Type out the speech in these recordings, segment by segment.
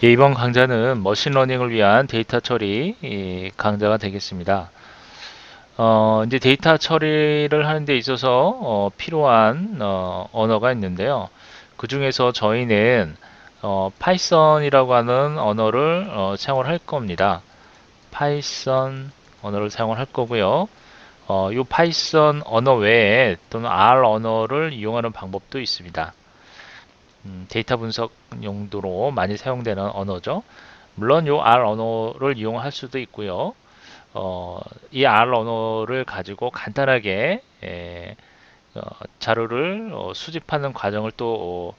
예, 이번 강좌는 머신러닝을 위한 데이터 처리 강좌가 되겠습니다. 이제 데이터 처리를 하는 데 있어서 필요한 언어가 있는데요. 그 중에서 저희는 파이썬이라고 하는 언어를 사용을 할 겁니다. 파이썬 언어를 사용을 할 거고요. 이 파이썬 언어 외에 또는 R 언어를 이용하는 방법도 있습니다. 데이터 분석 용도로 많이 사용되는 언어죠. 물론 이 R 언어를 이용할 수도 있고요. 이 R 언어를 가지고 간단하게 자료를 수집하는 과정을 또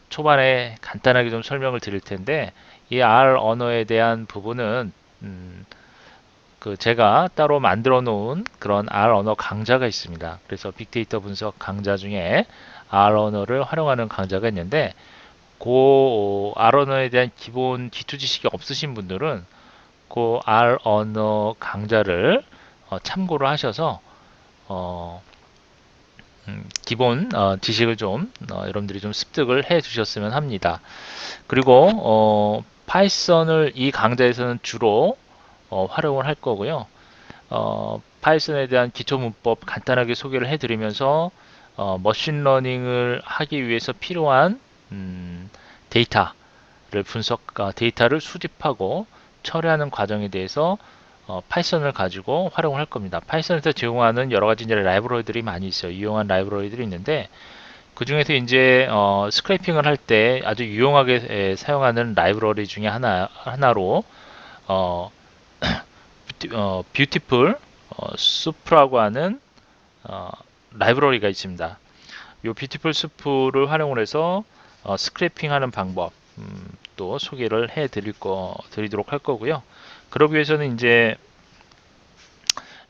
초반에 간단하게 좀 설명을 드릴 텐데 이 R 언어에 대한 부분은 그 제가 따로 만들어 놓은 그런 R 언어 강좌가 있습니다. 그래서 빅데이터 분석 강좌 중에 R 언어를 활용하는 강좌가 있는데 그 R 언어에 대한 기본 기초 지식이 없으신 분들은 그 R 언어 강좌를 참고를 하셔서 어, 기본 지식을 좀 여러분들이 좀 습득을 해 주셨으면 합니다. 그리고 파이썬을 이 강좌에서는 주로 활용을 할 거고요. 파이썬에 대한 기초 문법 간단하게 소개를 해드리면서 머신러닝을 하기 위해서 필요한 데이터를 데이터를 수집하고 처리하는 과정에 대해서 파이썬을 가지고 활용을 할 겁니다. 파이썬에서 제공하는 여러 가지 이제 라이브러리들이 많이 있어요. 유용한 라이브러리들이 있는데 그 중에서 이제 스크래핑을 할 때 아주 유용하게 사용하는 라이브러리 중에 하나로 어, 뷰티풀 수프라고 하는 어, 라이브러리가 있습니다. 이 뷰티풀 수프를 활용을 해서 스크래핑하는 방법 또 소개를 드리도록 할 거고요. 그러기 위해서는 이제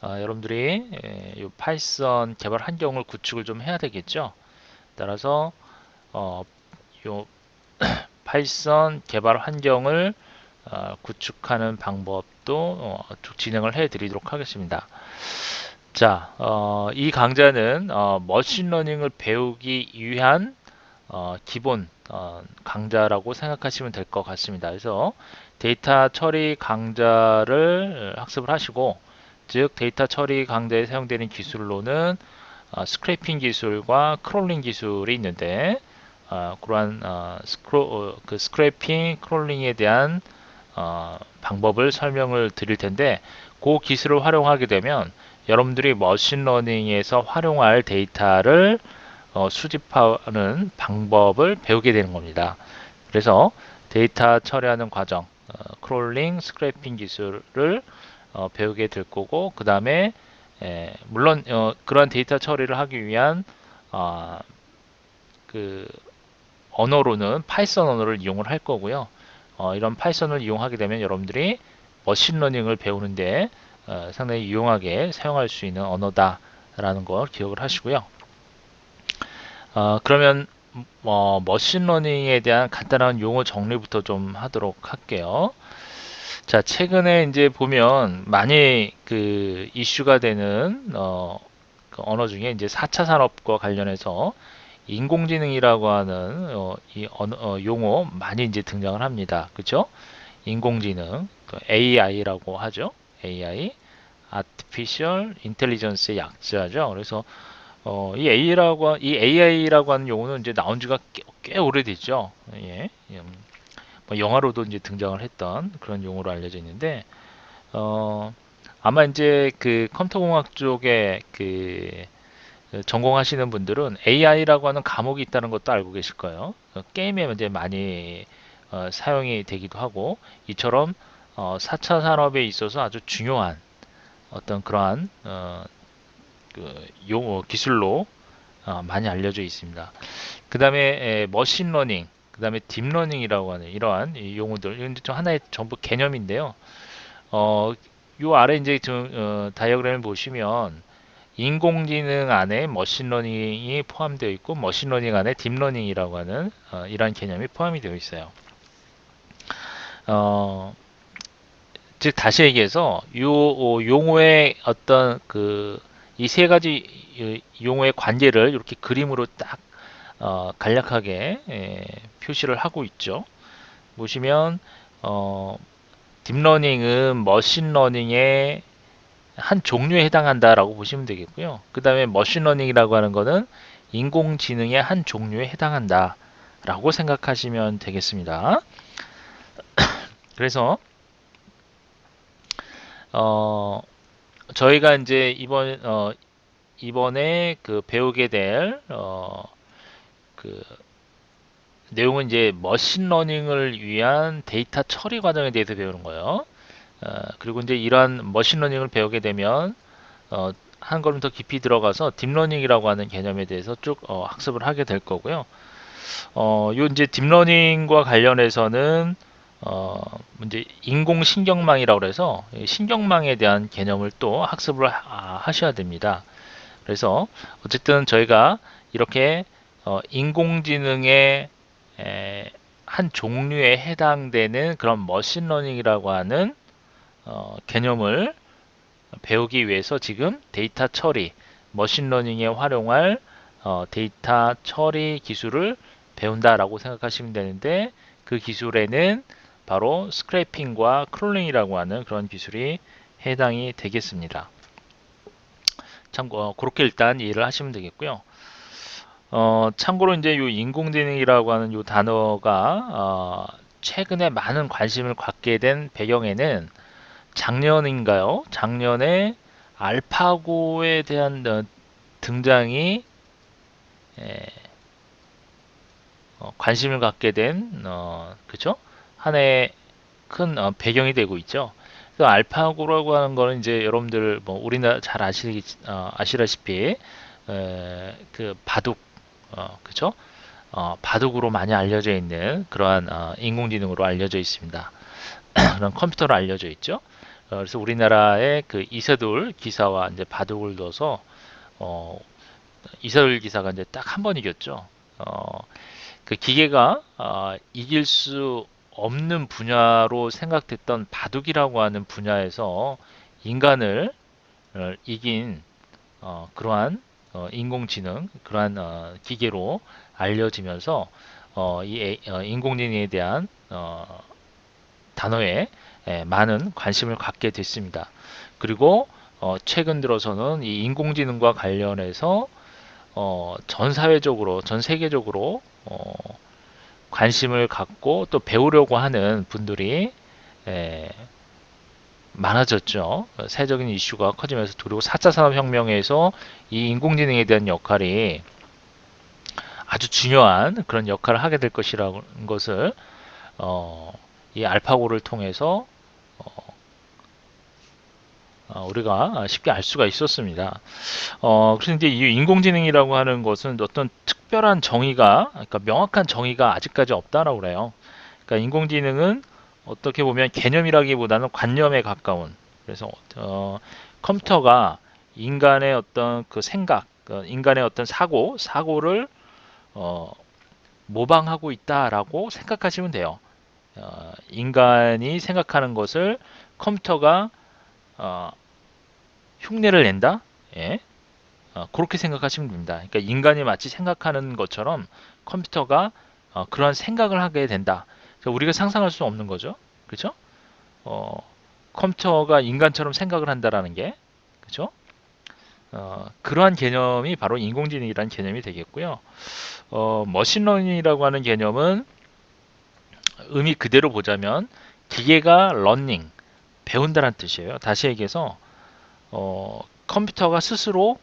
여러분들이 이 파이썬 개발 환경을 구축을 좀 해야 되겠죠. 따라서 요 파이썬 개발 환경을 구축하는 방법도 쭉 진행을 해 드리도록 하겠습니다. 자, 이 강좌는 머신러닝을 배우기 위한 기본 강좌라고 생각하시면 될 것 같습니다. 그래서 데이터 처리 강좌를 학습을 하시고, 즉 데이터 처리 강좌에 사용되는 기술로는 스크래핑 기술과 크롤링 기술이 있는데 그러한 그 스크래핑, 크롤링에 대한 방법을 설명을 드릴 텐데 그 기술을 활용하게 되면 여러분들이 머신러닝에서 활용할 데이터를 수집하는 방법을 배우게 되는 겁니다. 그래서 데이터 처리하는 과정, 크롤링, 스크래핑 기술을 배우게 될 거고 그 다음에 물론 그러한 데이터 처리를 하기 위한 어, 그 언어로는 파이썬 언어를 이용을 할 거고요. 이런 파이썬을 이용하게 되면 여러분들이 머신러닝을 배우는데 상당히 유용하게 사용할 수 있는 언어다라는 걸 기억을 하시고요. 그러면 머신러닝에 대한 간단한 용어 정리부터 좀 하도록 할게요. 자, 최근에 이제 보면 많이 그 이슈가 되는 그 언어 중에 이제 4차 산업과 관련해서 인공지능이라고 하는 이 용어 많이 이제 등장을 합니다. 그렇죠? 인공지능, 그 AI라고 하죠. AI, Artificial Intelligence의 약자죠. 그래서 이 AI라고 하는 용어는 이제 나온 지가 꽤 오래됐죠. 예. 뭐 영화로도 이제 등장을 했던 그런 용어로 알려져 있는데 어, 아마 이제 그 컴퓨터공학 쪽에 그 전공하시는 분들은 AI라고 하는 과목이 있다는 것도 알고 계실 거예요. 게임에 이제 많이 사용이 되기도 하고 이처럼 4차 산업에 있어서 아주 중요한 어떤 그러한 그 용어 기술로 많이 알려져 있습니다. 그 다음에 머신러닝, 그 다음에 딥러닝이라고 하는 이러한 용어들, 이건 좀 하나의 전부 개념인데요. 요 아래 이제 좀 다이어그램을 보시면 인공지능 안에 머신러닝이 포함되어 있고 머신러닝 안에 딥러닝이라고 하는 이러한 개념이 포함이 되어 있어요. 어, 즉 다시 얘기해서 요 용어의 어떤 그 이 세 가지 용어의 관계를 이렇게 그림으로 딱 간략하게 표시를 하고 있죠. 보시면 딥러닝은 머신러닝의 한 종류에 해당한다라고 보시면 되겠고요. 그 다음에 머신러닝이라고 하는 것은 인공지능의 한 종류에 해당한다라고 생각하시면 되겠습니다. 그래서 저희가 이제 이번에 그 배우게 될 그 내용은 이제 머신러닝을 위한 데이터 처리 과정에 대해서 배우는 거예요. 그리고 이제 이러한 머신러닝을 배우게 되면 한 걸음 더 깊이 들어가서 딥러닝이라고 하는 개념에 대해서 쭉 학습을 하게 될 거고요. 요 이제 딥러닝과 관련해서는 이제 인공신경망이라고 해서 신경망에 대한 개념을 또 학습을 하셔야 됩니다. 그래서 어쨌든 저희가 이렇게 인공지능의 한 종류에 해당되는 그런 머신러닝이라고 하는 개념을 배우기 위해서 지금 데이터 처리, 머신러닝에 활용할 데이터 처리 기술을 배운다라고 생각하시면 되는데 그 기술에는 바로 스크래핑과 크롤링이라고 하는 그런 기술이 해당이 되겠습니다. 참고 그렇게 일단 이해를 하시면 되겠고요. 참고로 이제 이 인공지능이라고 하는 이 단어가 최근에 많은 관심을 갖게 된 배경에는 작년인가요? 작년에 알파고에 대한 등장이 에, 관심을 갖게 된 그죠? 하나의 큰 배경이 되고 있죠. 그래서 알파고라고 하는 거는 이제 여러분들 뭐 우리나라 잘 아시다시피 그 바둑 그죠? 바둑으로 많이 알려져 있는 그러한 인공지능으로 알려져 있습니다. 그런 컴퓨터로 알려져 있죠. 그래서 우리나라의 그 이세돌 기사와 이제 바둑을 둬서 어, 이세돌 기사가 이제 딱 한 번 이겼죠. 그 기계가 이길 수 없는 분야로 생각됐던 바둑이라고 하는 분야에서 인간을 이긴 그러한 인공지능, 그러한 기계로 알려지면서 이 인공지능에 대한 단어에 많은 관심을 갖게 됐습니다. 그리고 최근 들어서는 이 인공지능과 관련해서 전 사회적으로, 전 세계적으로 관심을 갖고 또 배우려고 하는 분들이 에, 많아졌죠. 세계적인 이슈가 커지면서 그리고 4차 산업혁명에서 이 인공지능에 대한 역할이 아주 중요한 그런 역할을 하게 될 것이라는 것을 이 알파고를 통해서 우리가 쉽게 알 수가 있었습니다. 그래서 이제 이 인공지능이라고 하는 것은 어떤 특별한 정의가, 그러니까 명확한 정의가 아직까지 없다라고 그래요. 그러니까 인공지능은 어떻게 보면 개념이라기보다는 관념에 가까운. 그래서 컴퓨터가 인간의 어떤 그 생각, 인간의 어떤 사고를 어, 모방하고 있다라고 생각하시면 돼요. 인간이 생각하는 것을 컴퓨터가 어, 흉내를 낸다? 예. 그렇게 생각하시면 됩니다. 그러니까 인간이 마치 생각하는 것처럼 컴퓨터가 그러한 생각을 하게 된다. 그러니까 우리가 상상할 수 없는 거죠. 그렇죠? 어, 컴퓨터가 인간처럼 생각을 한다라는 게 그렇죠? 그러한 개념이 바로 인공지능이라는 개념이 되겠고요. 머신러닝이라고 하는 개념은 의미 그대로 보자면 기계가 러닝, 배운다는 뜻이에요. 다시 얘기해서 컴퓨터가 스스로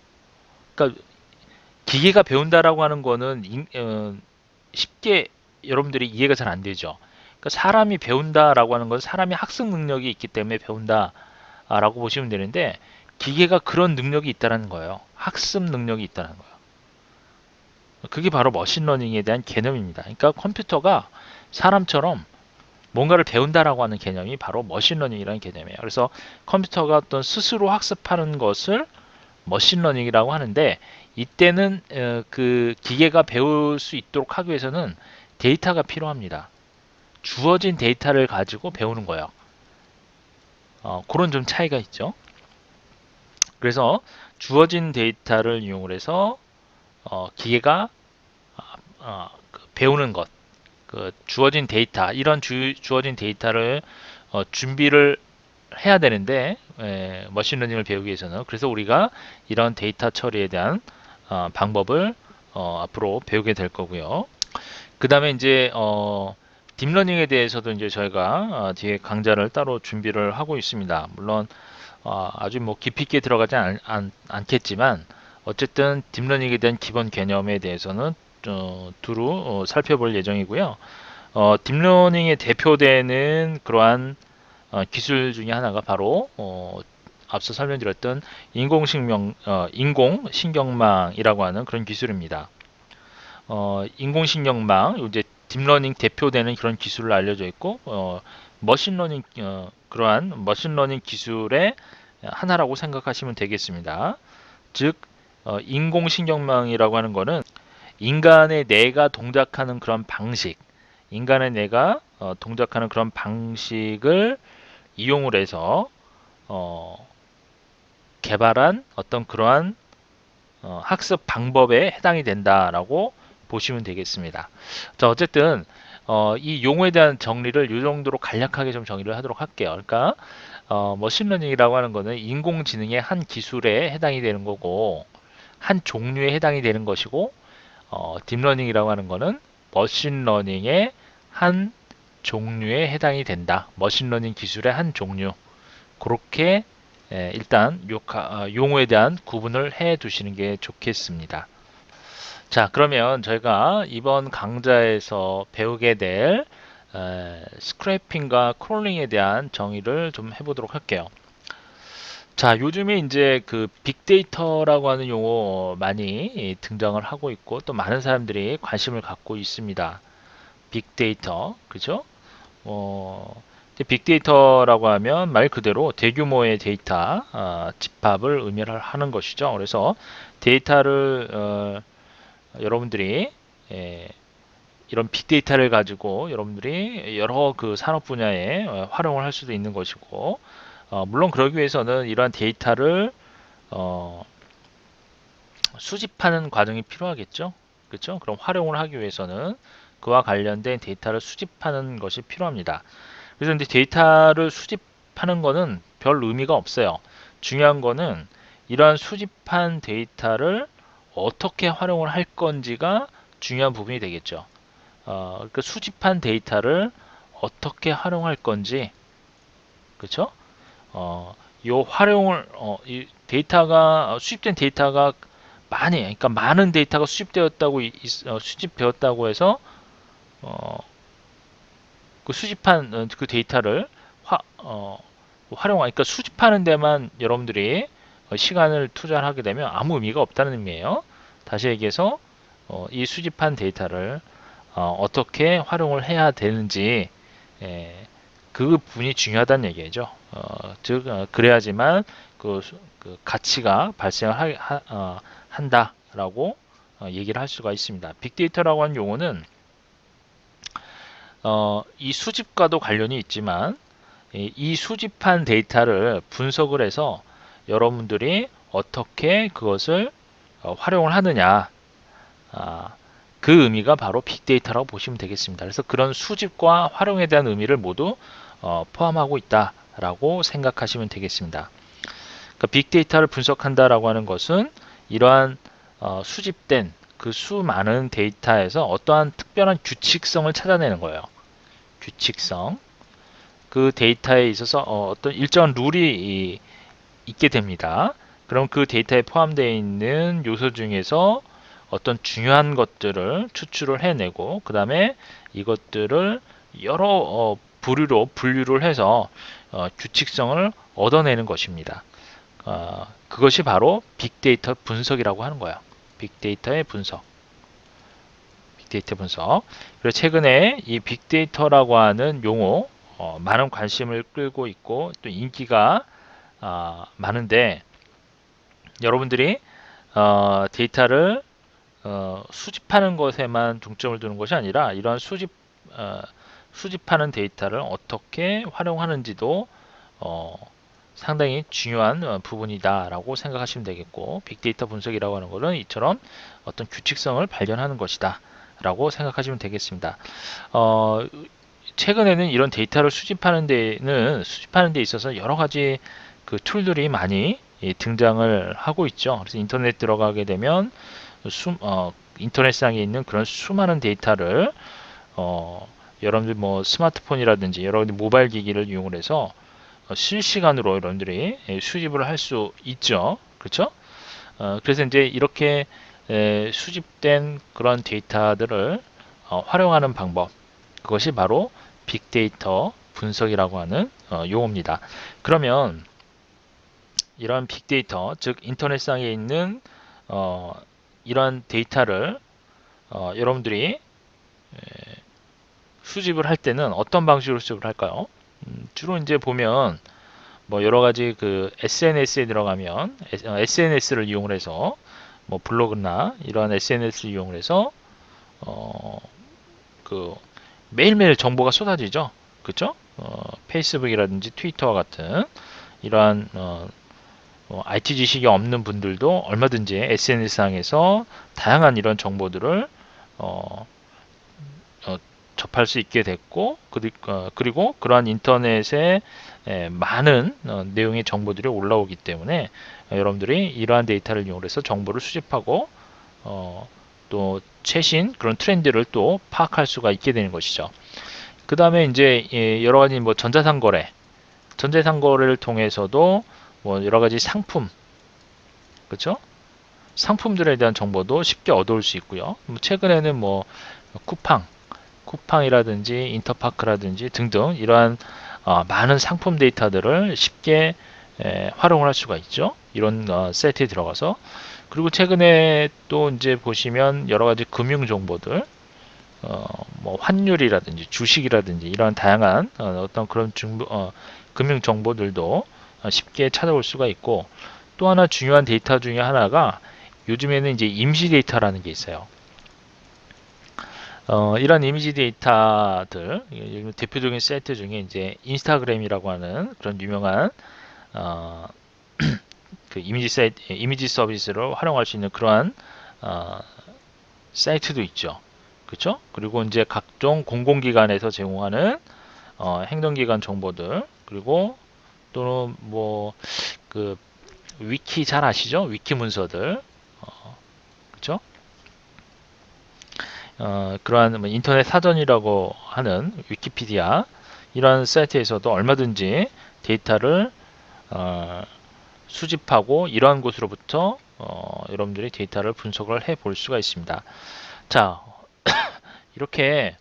그러니까 기계가 배운다라고 하는 거는 쉽게 여러분들이 이해가 잘 안 되죠. 그러니까 사람이 배운다라고 하는 것은 사람이 학습 능력이 있기 때문에 배운다라고 보시면 되는데 기계가 그런 능력이 있다는 거예요. 학습 능력이 있다는 거예요. 그게 바로 머신러닝에 대한 개념입니다. 그러니까 컴퓨터가 사람처럼 뭔가를 배운다라고 하는 개념이 바로 머신러닝이라는 개념이에요. 그래서 컴퓨터가 어떤 스스로 학습하는 것을 머신러닝이라고 하는데 이때는 그 기계가 배울 수 있도록 하기 위해서는 데이터가 필요합니다. 주어진 데이터를 가지고 배우는 거예요. 그런 좀 차이가 있죠. 그래서 주어진 데이터를 이용을 해서 기계가 배우는 것 그 주어진 데이터, 이런 주어진 데이터를 준비를 해야 되는데, 머신러닝을 배우기 위해서는. 그래서 우리가 이런 데이터 처리에 대한 방법을 앞으로 배우게 될 거고요. 그 다음에 이제 딥러닝에 대해서도 이제 저희가 뒤에 강좌를 따로 준비를 하고 있습니다. 물론 아주 뭐 깊이 있게 들어가지 않겠지만, 어쨌든 딥러닝에 대한 기본 개념에 대해서는 두루 살펴볼 예정이고요. 딥러닝에 대표되는 그러한 기술 중에 하나가 바로 앞서 설명드렸던 인공신경망이라고 하는 그런 기술입니다. 인공신경망, 이제 딥러닝 대표되는 그런 기술을 알려져 있고, 머신러닝, 그러한 머신러닝 기술의 하나라고 생각하시면 되겠습니다. 즉, 인공신경망이라고 하는 거는 인간의 뇌가 동작하는 그런 방식, 인간의 뇌가 동작하는 그런 방식을 이용을 해서 개발한 어떤 그러한 학습 방법에 해당이 된다라고 보시면 되겠습니다. 자, 어쨌든 이 용어에 대한 정리를 이 정도로 간략하게 좀 정리를 하도록 할게요. 그러니까 머신러닝이라고 하는 거는 인공지능의 한 기술에 해당이 되는 거고, 한 종류에 해당이 되는 것이고, 딥러닝이라고 하는 거는 머신러닝의 한 종류에 해당이 된다. 머신러닝 기술의 한 종류. 그렇게 일단 용어에 대한 구분을 해 두시는 게 좋겠습니다. 자, 그러면 저희가 이번 강좌에서 배우게 될 스크래핑과 크롤링에 대한 정의를 좀 해보도록 할게요. 자, 요즘에 이제 그 빅데이터라고 하는 용어 많이 등장을 하고 있고, 또 많은 사람들이 관심을 갖고 있습니다. 빅데이터, 그죠? 빅데이터라고 하면 말 그대로 대규모의 데이터 집합을 의미하는 것이죠. 그래서 데이터를 여러분들이 이런 빅데이터를 가지고 여러분들이 여러 그 산업 분야에 활용을 할 수도 있는 것이고, 물론 그러기 위해서는 이러한 데이터를 수집하는 과정이 필요하겠죠. 그렇죠? 그럼 활용을 하기 위해서는 그와 관련된 데이터를 수집하는 것이 필요합니다. 그래서 이제 데이터를 수집하는 거는 별 의미가 없어요. 중요한 거는 이러한 수집한 데이터를 어떻게 활용을 할 건지가 중요한 부분이 되겠죠. 그 수집한 데이터를 어떻게 활용할 건지, 그렇죠? 요 활용을 이 데이터가 수집된 데이터가 그러니까 많은 데이터가 수집되었다고 해서 그 수집한 그 데이터를 그러니까 수집하는 데만 여러분들이 시간을 투자를 하게 되면 아무 의미가 없다는 의미예요. 다시 얘기해서 이 수집한 데이터를 어떻게 활용을 해야 되는지, 그 부분이 중요하다는 얘기죠. 즉 그래야지만 그 가치가 발생을 한다라고 얘기를 할 수가 있습니다. 빅데이터라고 하는 용어는 이 수집과도 관련이 있지만, 이 수집한 데이터를 분석을 해서 여러분들이 어떻게 그것을 활용을 하느냐, 그 의미가 바로 빅데이터라고 보시면 되겠습니다. 그래서 그런 수집과 활용에 대한 의미를 모두 포함하고 있다라고 생각하시면 되겠습니다. 그러니까 빅데이터를 분석한다라고 하는 것은 이러한 수집된 그 수많은 데이터에서 어떠한 특별한 규칙성을 찾아내는 거예요. 규칙성. 그 데이터에 있어서 어떤 일정한 룰이 있게 됩니다. 그럼 그 데이터에 포함되어 있는 요소 중에서 어떤 중요한 것들을 추출을 해내고, 그 다음에 이것들을 여러 부류로 분류를 해서 규칙성을 얻어내는 것입니다. 그것이 바로 빅데이터 분석이라고 하는 거예요. 빅데이터의 분석. 빅데이터 분석. 그리고 최근에 이 빅데이터라고 하는 용어 많은 관심을 끌고 있고 또 인기가 많은데, 여러분들이 데이터를 수집하는 것에만 중점을 두는 것이 아니라 이러한 수집하는 데이터를 어떻게 활용하는지도 상당히 중요한 부분이다라고 생각하시면 되겠고, 빅데이터 분석이라고 하는 것은 이처럼 어떤 규칙성을 발견하는 것이다 라고 생각하시면 되겠습니다. 최근에는 이런 데이터를 수집하는 데 있어서 여러 가지 그 툴들이 많이 등장을 하고 있죠. 그래서 인터넷 들어가게 되면 인터넷상에 있는 그런 수많은 데이터를 여러분들 뭐 스마트폰이라든지 여러분들 모바일 기기를 이용을 해서 실시간으로 여러분들이 수집을 할 수 있죠. 그렇죠? 그래서 이제 이렇게 수집된 그런 데이터들을 활용하는 방법, 그것이 바로 빅데이터 분석이라고 하는 용어입니다. 그러면 이러한 빅데이터, 즉 인터넷상에 있는 이러한 데이터를 여러분들이 수집을 할 때는 어떤 방식으로 수집을 할까요? 주로 이제 보면 뭐 여러 가지 그 SNS에 들어가면 SNS를 이용을 해서 뭐 블로그나 이러한 SNS를 이용을 해서 그 매일매일 정보가 쏟아지죠. 그렇죠? 페이스북이라든지 트위터와 같은 이러한 IT 지식이 없는 분들도 얼마든지 SNS상에서 다양한 이런 정보들을 접할 수 있게 됐고, 그리고 그러한 인터넷에 많은 내용의 정보들이 올라오기 때문에 여러분들이 이러한 데이터를 이용해서 정보를 수집하고 또 최신 그런 트렌드를 또 파악할 수가 있게 되는 것이죠. 그 다음에 이제 여러 가지 뭐 전자상거래를 통해서도 뭐 여러 가지 상품, 그렇죠? 상품들에 대한 정보도 쉽게 얻어올 수 있고요. 최근에는 뭐 쿠팡이라든지 인터파크라든지 등등 이러한 많은 상품 데이터들을 쉽게 활용을 할 수가 있죠. 이런 사이트에 들어가서. 그리고 최근에 또 이제 보시면 여러 가지 금융 정보들, 뭐 환율이라든지 주식이라든지 이러한 다양한 어떤 그런 금융 정보들도 쉽게 찾아올 수가 있고, 또 하나 중요한 데이터 중에 하나가 요즘에는 이제 임시 데이터라는 게 있어요. 이런 이미지 데이터들, 대표적인 사이트 중에 이제 인스타그램이라고 하는 그런 유명한 그 이미지 서비스를 활용할 수 있는 그러한 사이트도 있죠. 그렇죠? 그리고 이제 각종 공공기관에서 제공하는 행정기관 정보들, 그리고 또는 뭐 그 위키 잘 아시죠? 위키 문서들, 그렇죠? 그러한 뭐 인터넷 사전이라고 하는 위키피디아 이러한 사이트에서도 얼마든지 데이터를 수집하고 이러한 곳으로부터 여러분들이 데이터를 분석을 해 볼 수가 있습니다. 자, 이렇게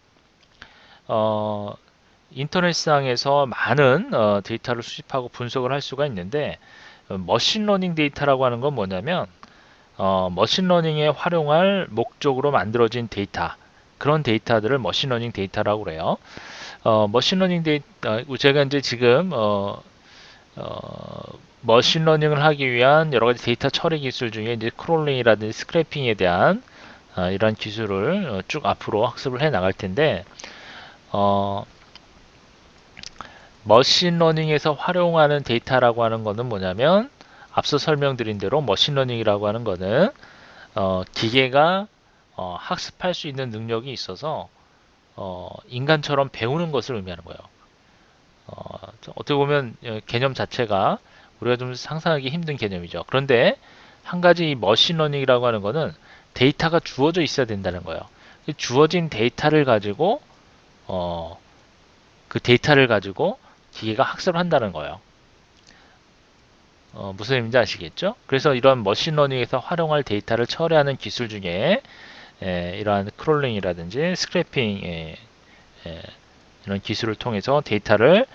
인터넷상에서 많은 데이터를 수집하고 분석을 할 수가 있는데, 머신러닝 데이터라고 하는 건 뭐냐면 머신러닝에 활용할 목적으로 만들어진 데이터, 그런 데이터들을 머신러닝 데이터라고 그래요. 머신러닝 데이터, 제가 이제 지금 머신러닝을 하기 위한 여러 가지 데이터 처리 기술 중에 이제 크롤링이라든지 스크래핑에 대한 이런 기술을 쭉 앞으로 학습을 해 나갈 텐데, 머신러닝에서 활용하는 데이터라고 하는 것은 뭐냐면, 앞서 설명드린 대로 머신러닝이라고 하는 것은 기계가 학습할 수 있는 능력이 있어서 인간처럼 배우는 것을 의미하는 거예요. 어떻게 보면 개념 자체가 우리가 좀 상상하기 힘든 개념이죠. 그런데 한 가지 이 머신러닝이라고 하는 것은 데이터가 주어져 있어야 된다는 거예요. 주어진 데이터를 가지고 그 데이터를 가지고 기계가 학습을 한다는 거예요. 무슨 의미인지 아시겠죠? 그래서 이런 머신러닝에서 활용할 데이터를 처리하는 기술 중에 이러한 크롤링이라든지 스크래핑 이런 기술을 통해서 데이터를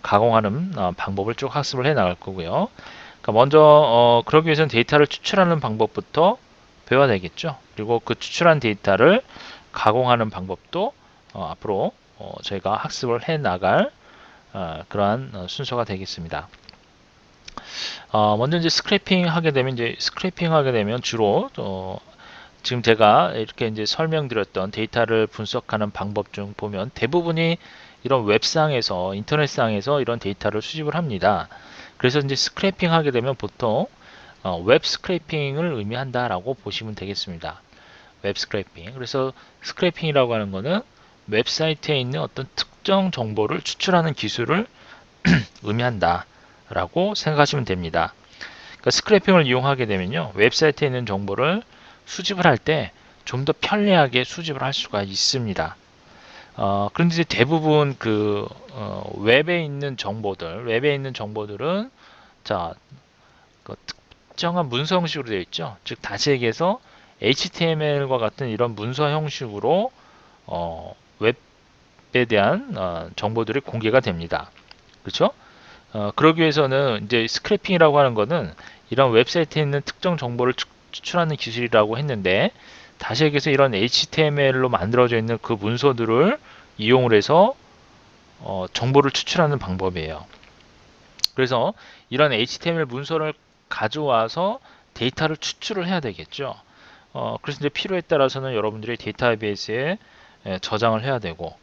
가공하는 방법을 쭉 학습을 해 나갈 거고요. 그러니까 먼저 그러기 위해서는 데이터를 추출하는 방법부터 배워야 되겠죠. 그리고 그 추출한 데이터를 가공하는 방법도 앞으로 저희가 학습을 해 나갈 그러한 순서가 되겠습니다. 먼저 이제 스크래핑 하게 되면 주로 지금 제가 이렇게 이제 설명드렸던 데이터를 분석하는 방법 중 보면 대부분이 이런 웹상에서 인터넷상에서 이런 데이터를 수집을 합니다. 그래서 이제 스크래핑 하게 되면 보통 웹 스크래핑을 의미한다라고 보시면 되겠습니다. 웹 스크래핑. 그래서 스크래핑이라고 하는 거는 웹사이트에 있는 어떤 특정 정보를 추출하는 기술을 의미한다 라고 생각하시면 됩니다. 그러니까 스크래핑을 이용하게 되면요, 웹사이트에 있는 정보를 수집을 할 때 좀 더 편리하게 수집을 할 수가 있습니다. 그런데 이제 대부분 웹에 있는 정보들은 자, 그 특정한 문서 형식으로 되어 있죠. 즉 다시 얘기해서 HTML과 같은 이런 문서 형식으로 웹에 대한 정보들이 공개가 됩니다. 그렇죠? 그러기 위해서는 이제 스크래핑이라고 하는 거는 이런 웹사이트에 있는 특정 정보를 추출하는 기술이라고 했는데, 다시 얘기해서 이런 HTML로 만들어져 있는 그 문서들을 이용을 해서 정보를 추출하는 방법이에요. 그래서 이런 HTML 문서를 가져와서 데이터를 추출을 해야 되겠죠. 그래서 이제 필요에 따라서는 여러분들이 데이터베이스에 저장을 해야 되고,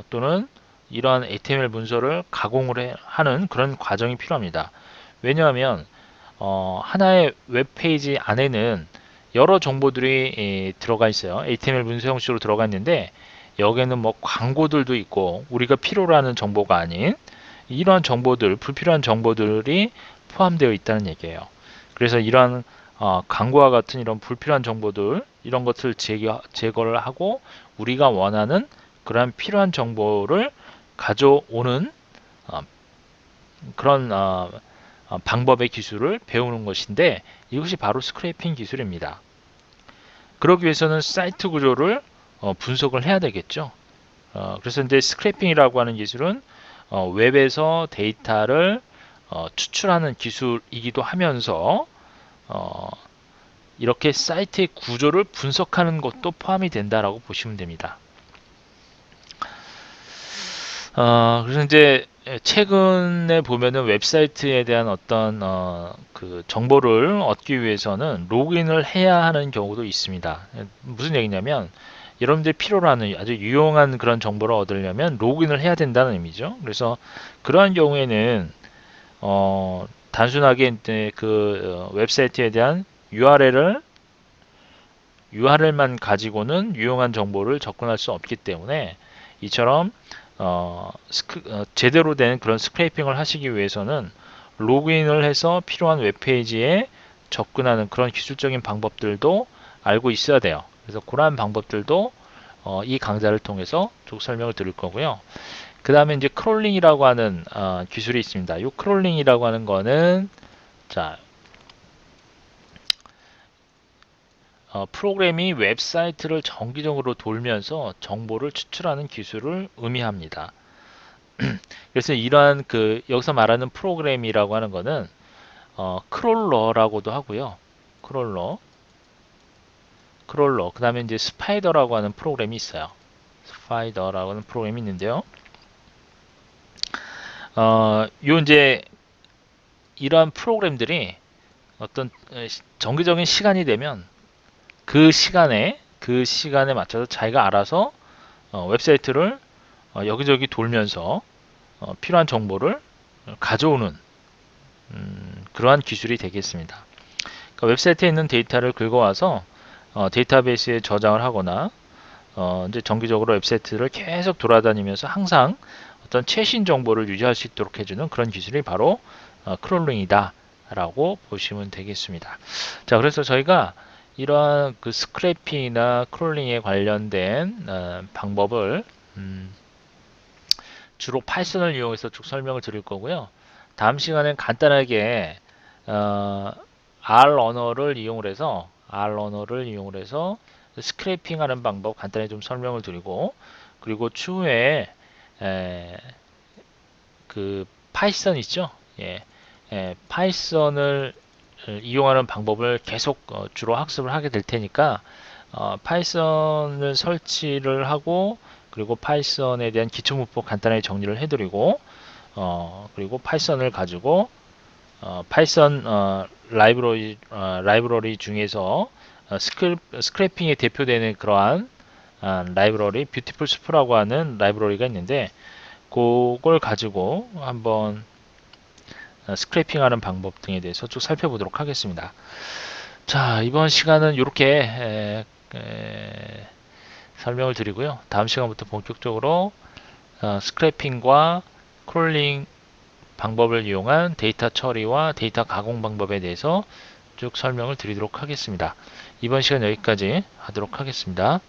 또는 이러한 HTML 문서를 가공을 하는 그런 과정이 필요합니다. 왜냐하면 하나의 웹페이지 안에는 여러 정보들이 들어가 있어요. HTML 문서 형식으로 들어가 있는데, 여기에는 뭐 광고들도 있고 우리가 필요로 하는 정보가 아닌 이러한 정보들, 불필요한 정보들이 포함되어 있다는 얘기예요. 그래서 이러한 광고와 같은 이런 불필요한 정보들, 이런 것을 제거를 하고 우리가 원하는 그러한 필요한 정보를 가져오는 어, 그런 방법의 기술을 배우는 것인데, 이것이 바로 스크래핑 기술입니다. 그러기 위해서는 사이트 구조를 분석을 해야 되겠죠. 그래서 이제 스크래핑이라고 하는 기술은 웹에서 데이터를 추출하는 기술이기도 하면서 이렇게 사이트의 구조를 분석하는 것도 포함이 된다라고 보시면 됩니다. 그래서 이제 최근에 보면은 웹사이트에 대한 어떤 그 정보를 얻기 위해서는 로그인을 해야 하는 경우도 있습니다. 무슨 얘기냐면, 여러분들이 필요로 하는 아주 유용한 그런 정보를 얻으려면 로그인을 해야 된다는 의미죠. 그래서 그러한 경우에는 단순하게 이제 웹사이트에 대한 URL만 가지고는 유용한 정보를 접근할 수 없기 때문에, 이처럼 제대로 된 그런 스크래핑을 하시기 위해서는 로그인을 해서 필요한 웹페이지에 접근하는 그런 기술적인 방법들도 알고 있어야 돼요. 그래서 그러한 방법들도 이 강좌를 통해서 쭉 설명을 드릴 거고요. 그 다음에 이제 크롤링이라고 하는 기술이 있습니다. 이 크롤링이라고 하는 거는 자, 프로그램이 웹사이트를 정기적으로 돌면서 정보를 추출하는 기술을 의미합니다. 그래서 이러한 여기서 말하는 프로그램이라고 하는 거는 크롤러라고도 하고요. 크롤러. 그 다음에 이제 스파이더라고 하는 프로그램이 있어요. 스파이더라고 하는 프로그램이 있는데요. 요 이제 이러한 프로그램들이 어떤 정기적인 시간이 되면 그 시간에 맞춰서 자기가 알아서 웹사이트를 여기저기 돌면서 필요한 정보를 가져오는 그러한 기술이 되겠습니다. 그러니까 웹사이트에 있는 데이터를 긁어와서 데이터베이스에 저장을 하거나 이제 정기적으로 웹사이트를 계속 돌아다니면서 항상 어떤 최신 정보를 유지할 수 있도록 해주는 그런 기술이 바로 크롤링이다 라고 보시면 되겠습니다. 자, 그래서 저희가 이러한 스크래핑이나 크롤링에 관련된 방법을 주로 파이썬을 이용해서 쭉 설명을 드릴 거고요. 다음 시간엔 간단하게 R 언어를 이용을 해서 스크래핑 하는 방법 간단히 좀 설명을 드리고, 그리고 추후에 파이썬 있죠? 예, 파이썬을 이용하는 방법을 계속 주로 학습을 하게 될 테니까 파이썬을 설치를 하고, 그리고 파이썬에 대한 기초 문법 간단하게 정리를 해드리고, 그리고 파이썬을 가지고 파이썬 라이브러리 중에서 스크래핑에 대표되는 그러한 라이브러리 뷰티풀 스프라고 하는 라이브러리가 있는데, 그걸 가지고 한번 스크래핑하는 방법 등에 대해서 쭉 살펴보도록 하겠습니다. 자, 이번 시간은 이렇게 설명을 드리고요. 다음 시간부터 본격적으로 스크래핑과 크롤링 방법을 이용한 데이터 처리와 데이터 가공 방법에 대해서 쭉 설명을 드리도록 하겠습니다. 이번 시간 여기까지 하도록 하겠습니다.